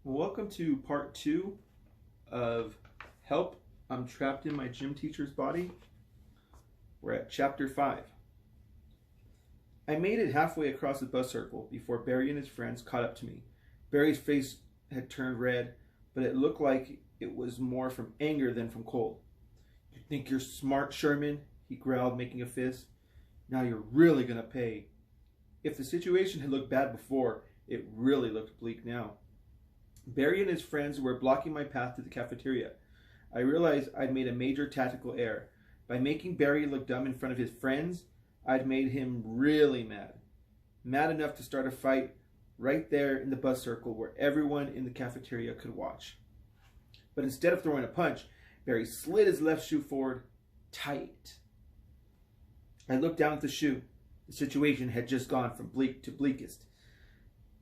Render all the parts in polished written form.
Welcome to part 2 of Help, I'm Trapped in My Gym Teacher's Body. We're at chapter 5. I made it halfway across the bus circle before Barry and his friends caught up to me. Barry's face had turned red, but it looked like it was more from anger than from cold. "You think you're smart, Sherman?" he growled, making a fist. "Now you're really going to pay." If the situation had looked bad before, it really looked bleak now. Barry and his friends were blocking my path to the cafeteria. I realized I'd made a major tactical error. By making Barry look dumb in front of his friends, I'd made him really mad. Mad enough to start a fight right there in the bus circle where everyone in the cafeteria could watch. But instead of throwing a punch, Barry slid his left shoe forward tight. I looked down at the shoe. The situation had just gone from bleak to bleakest.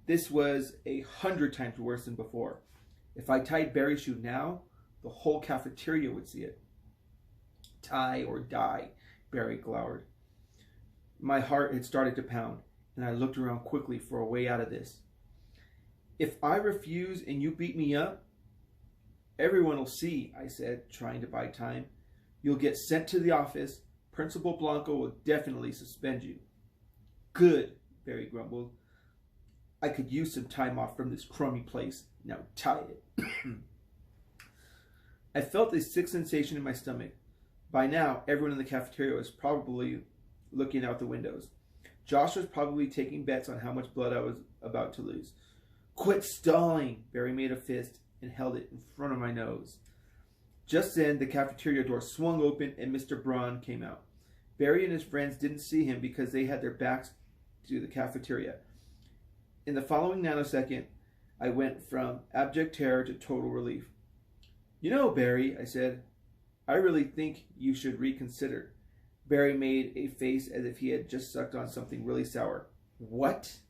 This was 100 times worse than before. If I tied Barry's shoe now, the whole cafeteria would see it. "Tie or die," Barry glowered. My heart had started to pound, and I looked around quickly for a way out of this. "If I refuse and you beat me up, everyone will see," I said, trying to buy time. "You'll get sent to the office. Principal Blanco will definitely suspend you." "Good," Barry grumbled. "I could use some time off from this crummy place. Now tie it." I felt a sick sensation in my stomach. By now, everyone in the cafeteria was probably looking out the windows. Josh was probably taking bets on how much blood I was about to lose. "Quit stalling!" Barry made a fist and held it in front of my nose. Just then, the cafeteria door swung open and Mr. Braun came out. Barry and his friends didn't see him because they had their backs to the cafeteria. In the following nanosecond, I went from abject terror to total relief. "You know, Barry," I said, "I really think you should reconsider." Barry made a face as if he had just sucked on something really sour. "What?"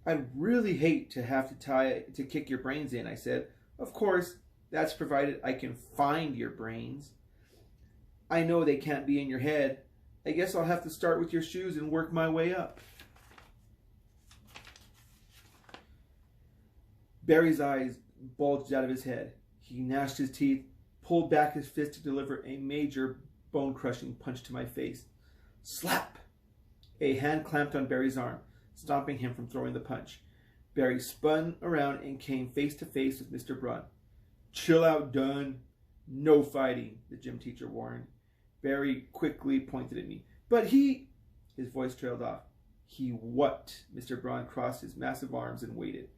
"I'd really hate to have to kick your brains in," I said. "Of course, that's provided I can find your brains. I know they can't be in your head. I guess I'll have to start with your shoes and work my way up." Barry's eyes bulged out of his head. He gnashed his teeth, pulled back his fist to deliver a major bone-crushing punch to my face. Slap! A hand clamped on Barry's arm, stopping him from throwing the punch. Barry spun around and came face to face with Mr. Braun. "Chill out, Dunn. No fighting," the gym teacher warned. Barry quickly pointed at me. "But he..." His voice trailed off. "He what?" Mr. Braun crossed his massive arms and waited.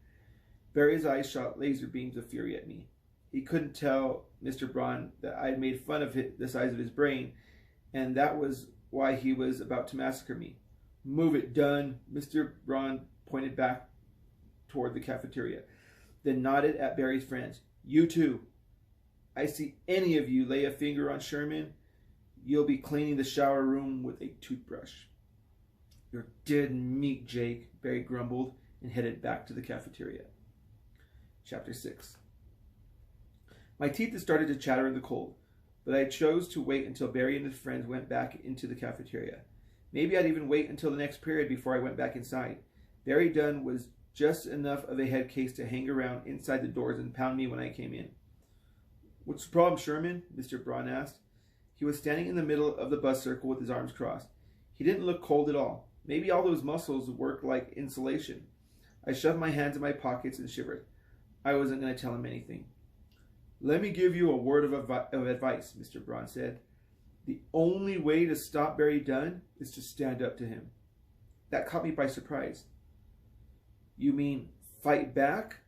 Barry's eyes shot laser beams of fury at me. He couldn't tell Mr. Braun that I had made fun of the size of his brain, and that was why he was about to massacre me. "Move it, Dunn." Mr. Braun pointed back toward the cafeteria, then nodded at Barry's friends. "You too. I see any of you lay a finger on Sherman, you'll be cleaning the shower room with a toothbrush." "You're dead meat, Jake," Barry grumbled and headed back to the cafeteria. Chapter 6. My teeth had started to chatter in the cold, but I chose to wait until Barry and his friends went back into the cafeteria. Maybe I'd even wait until the next period before I went back inside. Barry Dunn was just enough of a head case to hang around inside the doors and pound me when I came in. "What's the problem, Sherman?" Mr. Braun asked. He was standing in the middle of the bus circle with his arms crossed. He didn't look cold at all. Maybe all those muscles worked like insulation. I shoved my hands in my pockets and shivered. I wasn't going to tell him anything. "Let me give you a word of advice," Mr. Braun said. "The only way to stop Barry Dunn is to stand up to him." That caught me by surprise. "You mean fight back?"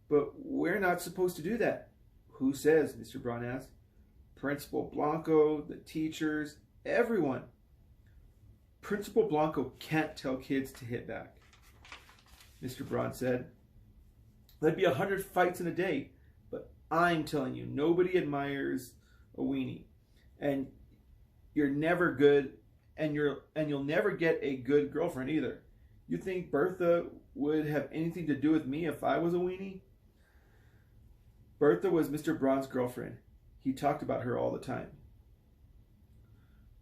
"But we're not supposed to do that." "Who says?" Mr. Braun asked. "Principal Blanco, the teachers, everyone." "Principal Blanco can't tell kids to hit back," Mr. Braun said. "There'd be 100 fights in a day, but I'm telling you, nobody admires a weenie, and you're never good, and you'll never get a good girlfriend either. You think Bertha would have anything to do with me if I was a weenie?" Bertha was Mr. Braun's girlfriend. He talked about her all the time.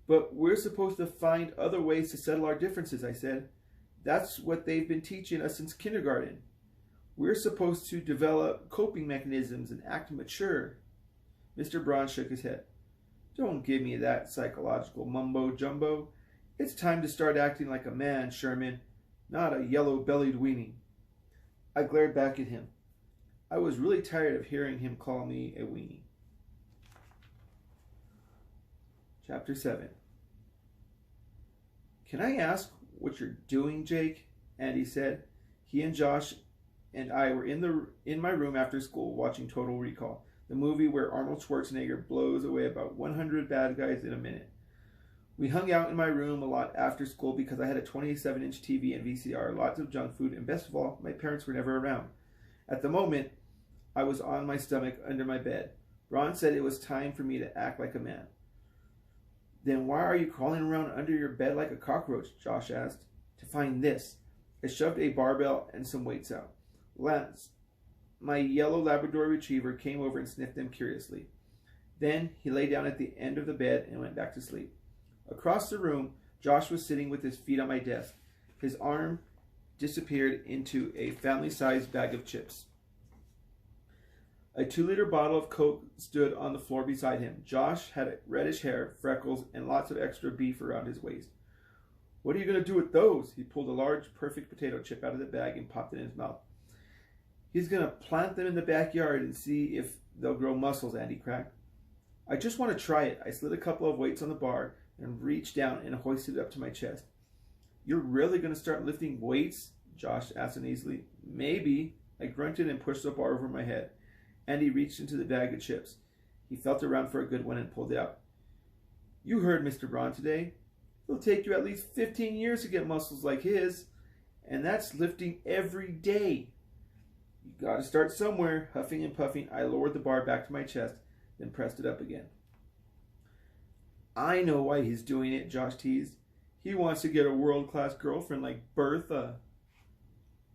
"But we're supposed to find other ways to settle our differences," I said. "That's what they've been teaching us since kindergarten." We're supposed to develop coping mechanisms and act mature. Mr. Braun shook his head. Don't give me that psychological mumbo-jumbo. It's time to start acting like a man, Sherman, not a yellow-bellied weenie. I glared back at him. I was really tired of hearing him call me a weenie. Chapter 7. Can I ask what you're doing, Jake? Andy said. He and Josh and I were in my room after school watching Total Recall, the movie where Arnold Schwarzenegger blows away about 100 bad guys in a minute. We hung out in my room a lot after school because I had a 27-inch TV and VCR, lots of junk food, and best of all, my parents were never around. At the moment, I was on my stomach under my bed. Ron said it was time for me to act like a man. Then why are you crawling around under your bed like a cockroach? Josh asked. To find this. I shoved a barbell and some weights out. Lance, my yellow Labrador retriever, came over and sniffed them curiously. Then he lay down at the end of the bed and went back to sleep. Across the room, Josh was sitting with his feet on my desk. His arm disappeared into a family-sized bag of chips. A 2-liter bottle of Coke stood on the floor beside him. Josh had reddish hair, freckles, and lots of extra beef around his waist. What are you going to do with those? He pulled a large, perfect potato chip out of the bag and popped it in his mouth. He's going to plant them in the backyard and see if they'll grow muscles, Andy cracked. I just want to try it. I slid a couple of weights on the bar and reached down and hoisted it up to my chest. You're really going to start lifting weights? Josh asked uneasily. Maybe. I grunted and pushed the bar over my head. Andy reached into the bag of chips. He felt around for a good one and pulled it out. You heard Mr. Braun today. It'll take you at least 15 years to get muscles like his, and that's lifting every day. You got to start somewhere. Huffing and puffing, I lowered the bar back to my chest, then pressed it up again. I know why he's doing it, Josh teased. He wants to get a world-class girlfriend like Bertha.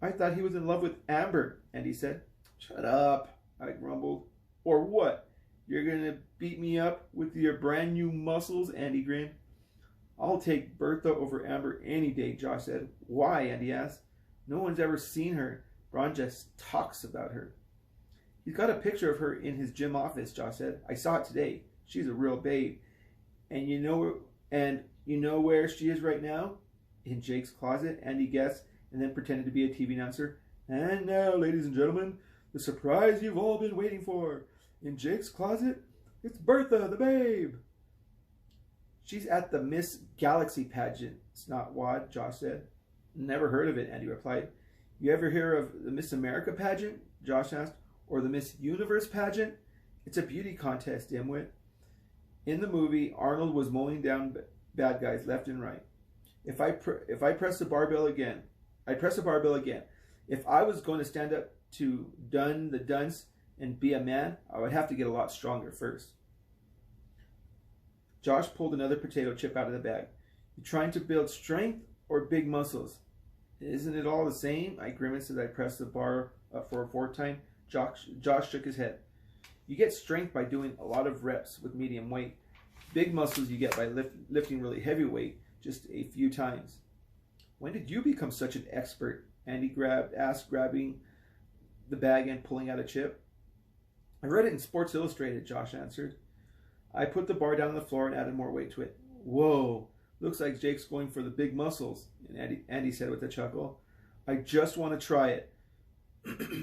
I thought he was in love with Amber, Andy said. Shut up, I grumbled. Or what? You're going to beat me up with your brand new muscles? Andy grinned. I'll take Bertha over Amber any day, Josh said. Why? Andy asked. No one's ever seen her. Braun just talks about her. He's got a picture of her in his gym office, Josh said. I saw it today. She's a real babe. And you know where she is right now? In Jake's closet, Andy guessed, and then pretended to be a TV announcer. And now, ladies and gentlemen, the surprise you've all been waiting for. In Jake's closet, it's Bertha, the babe. She's at the Miss Galaxy pageant, snotwad, Josh said. Never heard of it, Andy replied. You ever hear of the Miss America pageant? Josh asked. Or the Miss Universe pageant? It's a beauty contest, dimwit. In the movie, Arnold was mowing down bad guys left and right. If I press the barbell again, I'd press the barbell again. If I was going to stand up to dun the dunce and be a man, I would have to get a lot stronger first. Josh pulled another potato chip out of the bag. You trying to build strength or big muscles? Isn't it all the same? I grimaced as I pressed the bar up for a fourth time. Josh shook his head. You get strength by doing a lot of reps with medium weight. Big muscles you get by lifting really heavy weight just a few times. When did you become such an expert? Andy asked, grabbing the bag and pulling out a chip. I read it in Sports Illustrated, Josh answered. I put the bar down on the floor and added more weight to it. Whoa, looks like Jake's going for the big muscles, Andy said with a chuckle. I just want to try it.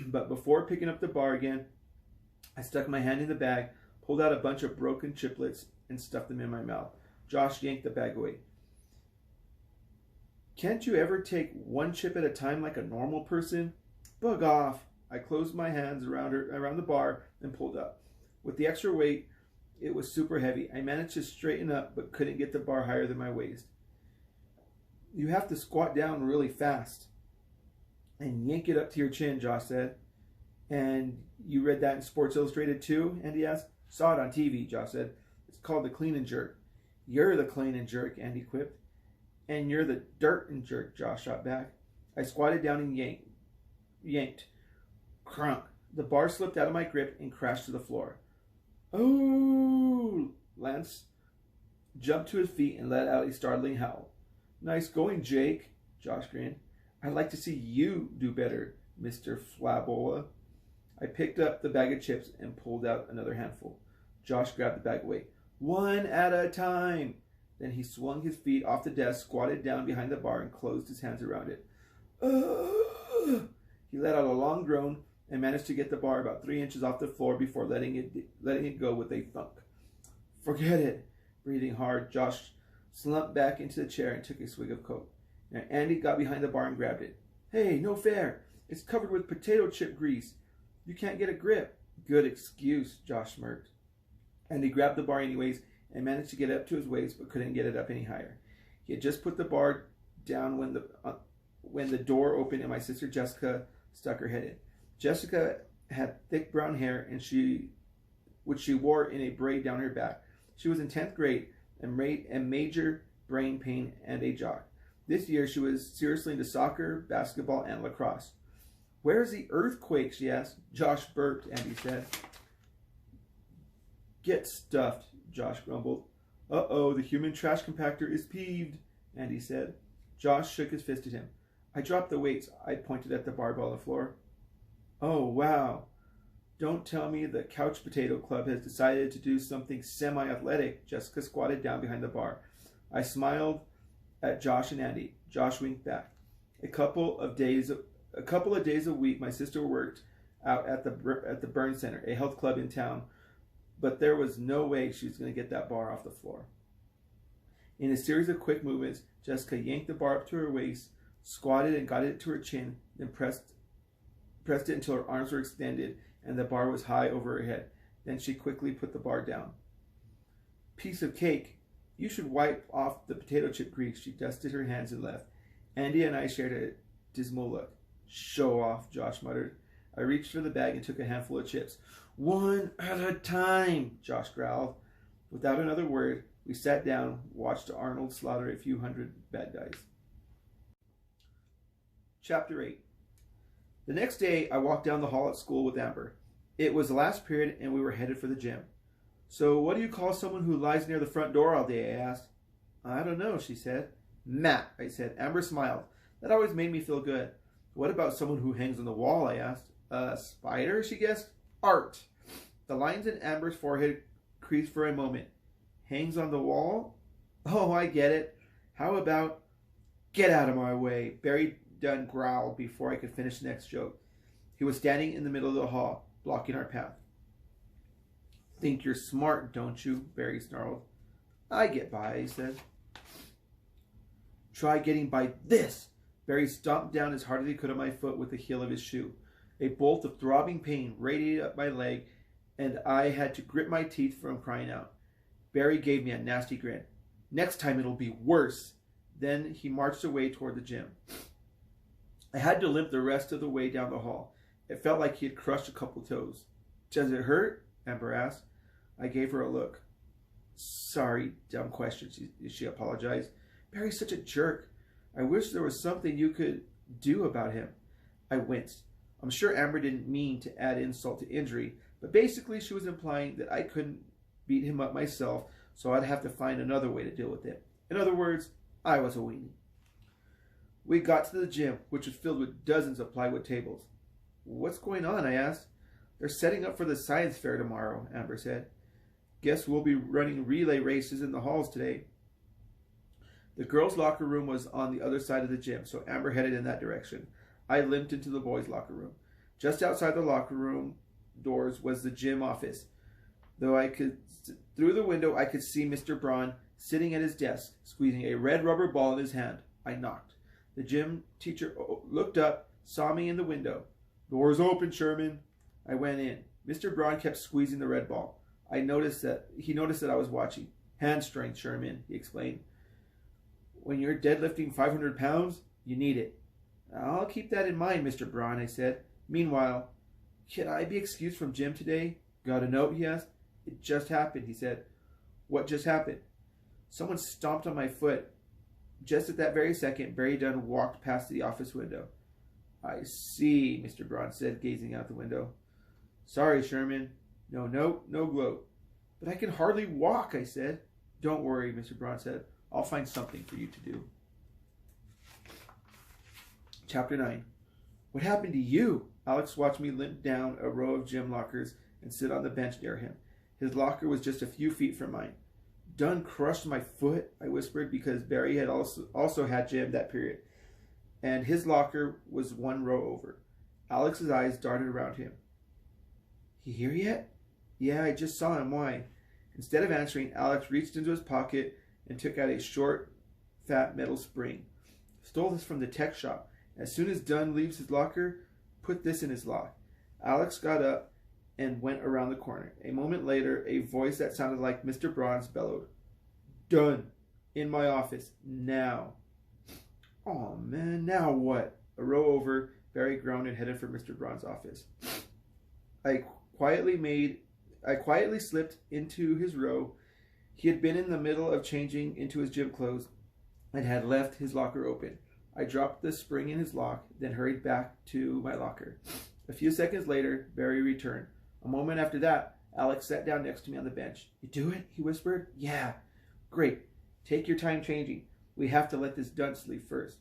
But before picking up the bar again, I stuck my hand in the bag, pulled out a bunch of broken chiplets, and stuffed them in my mouth. Josh yanked the bag away. Can't you ever take one chip at a time like a normal person? Bug off. I closed my hands around the bar and pulled up. With the extra weight, it was super heavy. I managed to straighten up, but couldn't get the bar higher than my waist. You have to squat down really fast and yank it up to your chin, Josh said. And you read that in Sports Illustrated too? Andy asked. Saw it on TV, Josh said. It's called the clean and jerk. You're the clean and jerk, Andy quipped. And you're the dirt and jerk, Josh shot back. I squatted down and yanked. Crunk. The bar slipped out of my grip and crashed to the floor. Oh! Lance jumped to his feet and let out a startling howl. Nice going, Jake, Josh grinned. I'd like to see you do better. Mr. Flabola. I picked up the bag of chips and pulled out another handful. Josh grabbed the bag away. One at a time. Then he swung his feet off the desk, squatted down behind the bar, and closed his hands around it. He let out a long groan and managed to get the bar about 3 inches off the floor before letting it go with a thunk. Forget it. Breathing hard, Josh slumped back into the chair and took a swig of Coke. Now Andy got behind the bar and grabbed it. Hey, no fair. It's covered with potato chip grease. You can't get a grip. Good excuse, Josh smirked. Andy grabbed the bar anyways and managed to get it up to his waist, but couldn't get it up any higher. He had just put the bar down when the door opened and my sister Jessica stuck her head in. Jessica had thick brown hair, which she wore in a braid down her back. She was in 10th grade and major brain pain and a jock. This year she was seriously into soccer, basketball, and lacrosse. Where's the earthquake? She asked. Josh burped, Andy said. Get stuffed, Josh grumbled. Uh-oh, the human trash compactor is peeved, Andy said. Josh shook his fist at him. I dropped the weights. I pointed at the barbell on the floor. Oh, wow. Don't tell me the Couch Potato Club has decided to do something semi-athletic. Jessica squatted down behind the bar. I smiled at Josh and Andy. Josh winked back. A couple of days a week, my sister worked out at the Burn Center, a health club in town, but there was no way she was going to get that bar off the floor. In a series of quick movements, Jessica yanked the bar up to her waist, squatted and got it to her chin, then pressed it until her arms were extended and the bar was high over her head. Then she quickly put the bar down. Piece of cake. You should wipe off the potato chip grease. She dusted her hands and left. Andy and I shared a dismal look. Show off, Josh muttered. I reached for the bag and took a handful of chips. One at a time, Josh growled. Without another word, we sat down, watched Arnold slaughter a few hundred bad guys. Chapter 8. The next day, I walked down the hall at school with Amber. It was the last period, and we were headed for the gym. So what do you call someone who lies near the front door all day? I asked. I don't know, she said. Matt, I said. Amber smiled. That always made me feel good. What about someone who hangs on the wall? I asked. A spider, she guessed. Art. The lines in Amber's forehead creased for a moment. Hangs on the wall? Oh, I get it. How about, get out of my way? Barry Dunn growled before I could finish the next joke. He was standing in the middle of the hall, blocking our path. Think you're smart, don't you? Barry snarled. I get by, he said. Try getting by this. Barry stomped down as hard as he could on my foot with the heel of his shoe. A bolt of throbbing pain radiated up my leg, and I had to grit my teeth from crying out. Barry gave me a nasty grin. Next time it'll be worse. Then he marched away toward the gym. I had to limp the rest of the way down the hall. It felt like he had crushed a couple toes. Does it hurt? Amber asked. I gave her a look. Sorry, dumb question, she apologized. Barry's such a jerk. I wish there was something you could do about him. I winced. I'm sure Amber didn't mean to add insult to injury, but basically she was implying that I couldn't beat him up myself, so I'd have to find another way to deal with it. In other words, I was a weenie. We got to the gym, which was filled with dozens of plywood tables. What's going on? I asked. They're setting up for the science fair tomorrow, Amber said. Guess we'll be running relay races in the halls today. The girls' locker room was on the other side of the gym, so Amber headed in that direction. I limped into the boys' locker room. Just outside the locker room doors was the gym office. Through the window, I could see Mr. Braun sitting at his desk, squeezing a red rubber ball in his hand. I knocked. The gym teacher looked up, saw me in the window. Door's open, Sherman. I went in. Mr. Braun kept squeezing the red ball. He noticed that I was watching. Hand strength, Sherman, he explained. When you're deadlifting 500 pounds, you need it. I'll keep that in mind, Mr. Braun, I said. Meanwhile, can I be excused from gym today? Got a note, he asked. It just happened, he said. What just happened? Someone stomped on my foot. Just at that very second, Barry Dunn walked past the office window. I see, Mr. Braun said, gazing out the window. Sorry, Sherman. No note, no gloat. But I can hardly walk, I said. Don't worry, Mr. Braun said. I'll find something for you to do. Chapter 9. What happened to you? Alex watched me limp down a row of gym lockers and sit on the bench near him. His locker was just a few feet from mine. Done crushed my foot, I whispered, because Barry had also had gym that period, and his locker was one row over. Alex's eyes darted around him. He here yet? Yeah, I just saw him. Why? Instead of answering, Alex reached into his pocket and took out a short, fat metal spring. Stole this from the tech shop. As soon as Dunn leaves his locker, put this in his lock. Alex got up and went around the corner. A moment later, a voice that sounded like Mr. Braun's bellowed, Dunn, in my office, now. Oh man, now what? A row over, Barry groaned and headed for Mr. Braun's office. I quietly slipped into his row. He had been in the middle of changing into his gym clothes and had left his locker open. I dropped the spring in his lock, then hurried back to my locker. A few seconds later, Barry returned. A moment after that, Alex sat down next to me on the bench. You do it? He whispered. Yeah. Great. Take your time changing. We have to let this dunce leave first.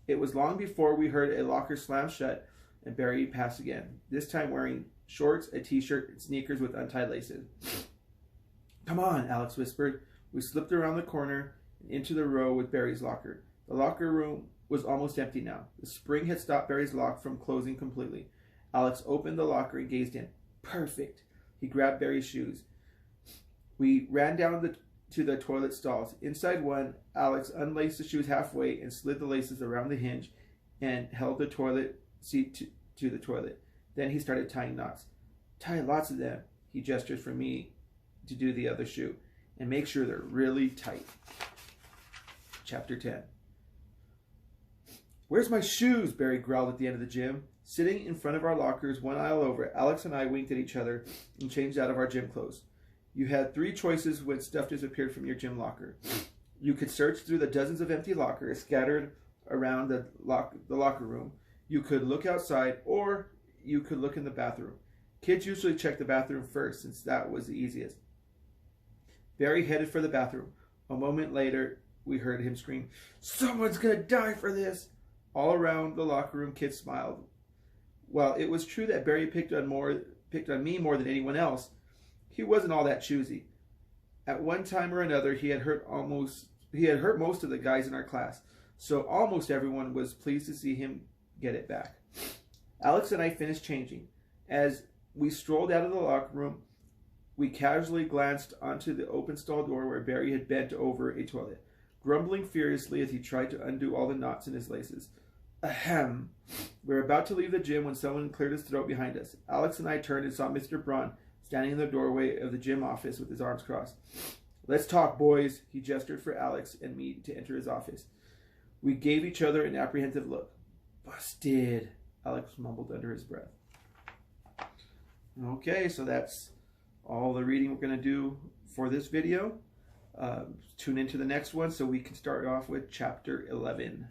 It was long before we heard a locker slam shut and Barry pass again, this time wearing shorts, a t-shirt, and sneakers with untied laces. Come on, Alex whispered. We slipped around the corner and into the row with Barry's locker. The locker room was almost empty now. The spring had stopped Barry's lock from closing completely. Alex opened the locker and gazed in. Perfect. He grabbed Barry's shoes. We ran down to the toilet stalls. Inside one, Alex unlaced the shoes halfway and slid the laces around the hinge and held the toilet seat to the toilet. Then he started tying knots. Tie lots of them. He gestured for me to do the other shoe. And make sure they're really tight. Chapter 10. Where's my shoes? Barry growled at the end of the gym. Sitting in front of our lockers, one aisle over, Alex and I winked at each other and changed out of our gym clothes. You had three choices when stuff disappeared from your gym locker. You could search through the dozens of empty lockers scattered around the locker room. You could look outside, or you could look in the bathroom. Kids usually check the bathroom first, since that was the easiest. Barry headed for the bathroom. A moment later, we heard him scream, Someone's gonna die for this! All around the locker room, kids smiled. While it was true that Barry picked on me more than anyone else, he wasn't all that choosy. At one time or another, he had hurt most of the guys in our class, so almost everyone was pleased to see him get it back. Alex and I finished changing. As we strolled out of the locker room, we casually glanced onto the open stall door where Barry had bent over a toilet, grumbling furiously as he tried to undo all the knots in his laces. Ahem. We were about to leave the gym when someone cleared his throat behind us. Alex and I turned and saw Mr. Braun standing in the doorway of the gym office with his arms crossed. Let's talk, boys. He gestured for Alex and me to enter his office. We gave each other an apprehensive look. Busted, Alex mumbled under his breath. Okay, so that's all the reading we're going to do for this video. Tune into the next one so we can start off with Chapter 11.